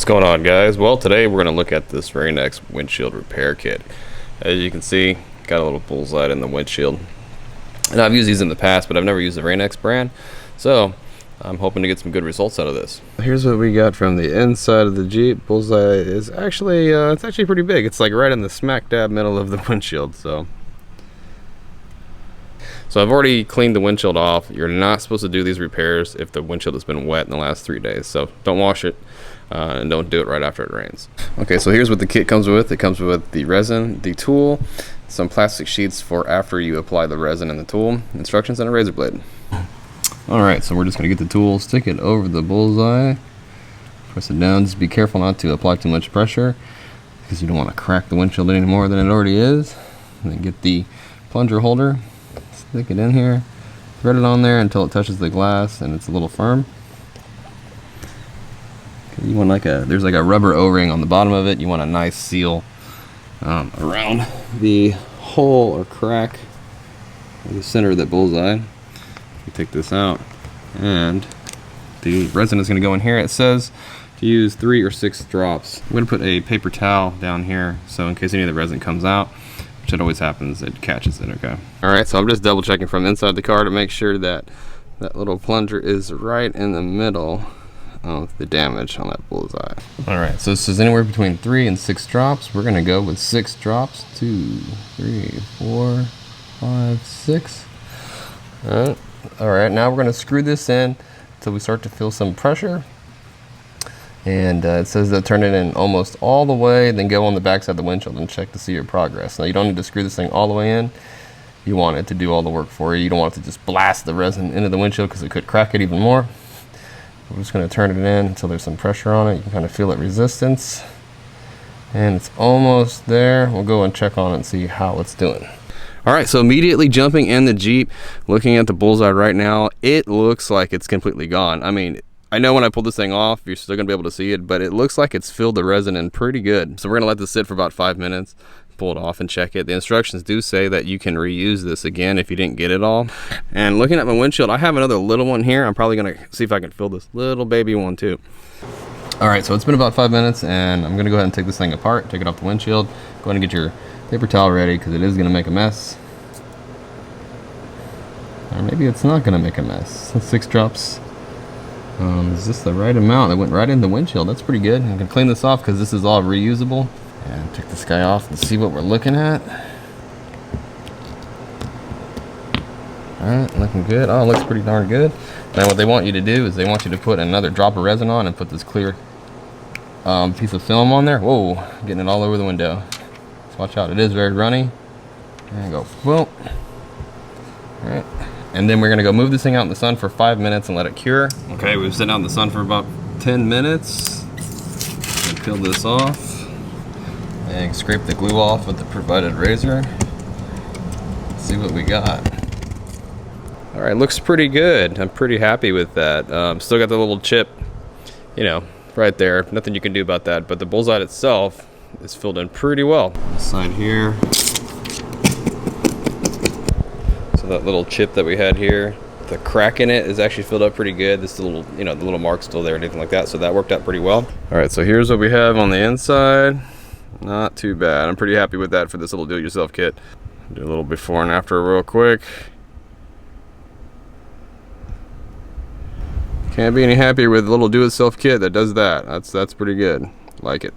What's going on, guys? Well, today we're going to look at this RainX windshield repair kit. As you can see, got a little bullseye in the windshield, and I've used these in the past, but I've never used the RainX brand, so I'm hoping to get some good results out of this. Here's what we got from the inside of the Jeep. Bullseye is actually it's actually pretty big. It's like right in the smack dab middle of the windshield. So I've already cleaned the windshield off. You're not supposed to do these repairs if the windshield has been wet in the last 3 days, so don't wash it. And don't do it right after it rains. Okay, so here's what the kit comes with. It comes with the resin, the tool, some plastic sheets for after you apply the resin and the tool, instructions, and a razor blade. Alright, so we're just going to get the tool, stick it over the bullseye, press it down. Just be careful not to apply too much pressure because you don't want to crack the windshield any more than it already is. And then get the plunger holder, stick it in here, thread it on there until it touches the glass and it's a little firm. You want there's like a rubber O-ring on the bottom of it. You want a nice seal around the hole or crack in the center of that bullseye. You take this out, and the resin is going to go in here. It says to use 3 or 6 drops. I'm going to put a paper towel down here, so in case any of the resin comes out, which it always happens, it catches it. Okay. All right, so I'm just double checking from inside the car to make sure that that little plunger is right in the middle of the damage on that bullseye. Alright, so this is anywhere between 3 and 6 drops. We're going to go with 6 drops. 2, 3, 4, 5, 6. Alright, now we're going to screw this in until we start to feel some pressure. And it says to turn it in almost all the way, then go on the back side of the windshield and check to see your progress. Now you don't need to screw this thing all the way in. You want it to do all the work for you. You don't want it to just blast the resin into the windshield because it could crack it even more. We're just going to turn it in until there's some pressure on it. You can kind of feel that resistance. And it's almost there. We'll go and check on it and see how it's doing. Alright, so immediately jumping in the Jeep, looking at the bullseye right now, it looks like it's completely gone. I mean, I know when I pull this thing off, you're still going to be able to see it, but it looks like it's filled the resin in pretty good. So we're going to let this sit for about 5 minutes. Pull it off and check it. The instructions do say that you can reuse this again if you didn't get it all. And looking at my windshield, I have another little one here. I'm probably gonna see if I can fill this little baby one too. All right, so it's been about 5 minutes, and I'm gonna go ahead and take this thing apart, take it off the windshield. Go ahead and get your paper towel ready because it is gonna make a mess. Or maybe it's not gonna make a mess. 6 drops. Is this the right amount? It went right in the windshield. That's pretty good. I'm gonna clean this off because this is all reusable. And take this guy off and see what we're looking at. Alright, looking good. Oh, it looks pretty darn good. Now what they want you to do is they want you to put another drop of resin on and put this clear piece of film on there. Whoa, getting it all over the window. So watch out, it is very runny. And go, boom. Alright, and then we're going to go move this thing out in the sun for 5 minutes and let it cure. Okay, we've sitting out in the sun for about 10 minutes. And peel this off. And scrape the glue off with the provided razor. Let's see what we got. Alright, looks pretty good. I'm pretty happy with that. Still got the little chip, you know, right there. Nothing you can do about that, but the bullseye itself is filled in pretty well. This side here. So that little chip that we had here, the crack in it is actually filled up pretty good. This little, you know, the little mark's still there and anything like that, so that worked out pretty well. Alright, so here's what we have on the inside. Not too bad. I'm pretty happy with that for this little do-it-yourself kit. Do a little before and after real quick. Can't be any happier with a little do-it-yourself kit that does that. That's pretty good. Like it.